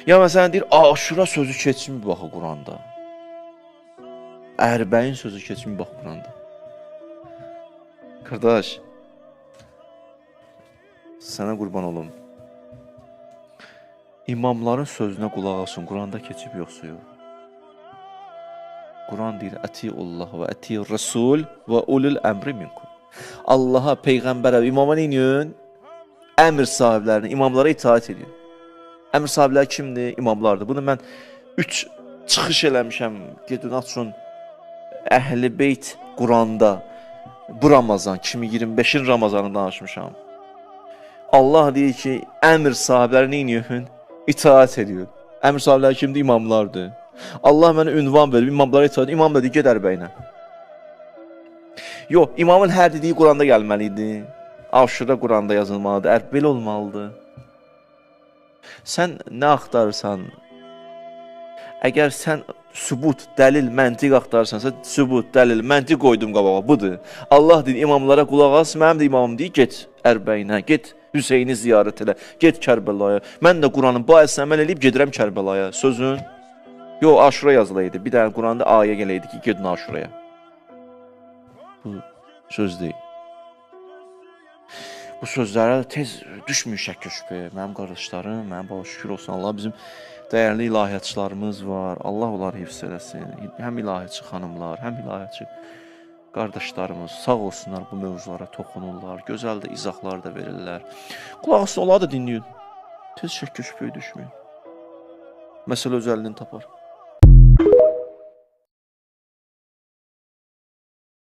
Ya məsələn deyir, Aşura sözü keçmi baxı Quranda. Ərbəyin sözü keçmi bax Quranda. Qardaş, sənə qurban olum. İmamların sözünə qulaq asın, Quranda keçib yoxsa yox. Quran deyir, Ətiyullah və Ətiyur Rasul və ulul əmri minkum. Allaha, Peyğəmbərə, imama neyin? Əmr sahiblərini, imamlara itaat edin. Əmr sahibləri kimdir? İmamlardır. Bunu mən 3 çıxış eləmişəm. Gedin açın Əhl-i Beyt Quranda. Bu Ramazan, 2025-in Ramazanını danışmışam. Allah deyir ki, əmr sahibləri neyin? İtaat ediyor. Əmr sahibləri kimdir? İmamlardır. Allah mənə ünvan verib, imamlara itaat edin. İmam da deyir, ged ərbəyinə. Yox, imamın hər dediyi Quranda gəlməli idi. Aşura Quranda yazılmalıdır, ərbəl olmalıdır. Sən nə axtarırsan? Əgər sən sübut, dəlil, məntiq axtarırsansa, sübut, dəlil, məntiq qoydum qabağa, budur. Allah deyir, imamlara qulaq as, mənim də imamım deyir, get ərbəyinə, get Hüseyni ziyarət elə, get Kərbəlaya. Mən də Quranın bu ayəsini əməl edib gedirəm Kərbəlaya. Sözün? Yox, Aşura yazılaydı. Bir dənə Quranda ayə gələydi ki, gedin Aşuraya. Bu söz deyil. Bu sözlərə tez düşmür şəkk şübhəyə. Mənim qardaşlarım, mənim bala şükür olsun Allah, bizim dəyərli ilahiyyatçılarımız var. Allah onları hifz eləsin. Həm ilahiyyatçı xanımlar, həm ilahiyyatçı qardaşlarımız sağ olsunlar, bu mövzulara toxunurlar. Gözəl də izahlar da verirlər. Qulaq asın, onları da dinləyin. Tez şəkk şübhəyə düşməyin. Məsələ öz əlini tapar.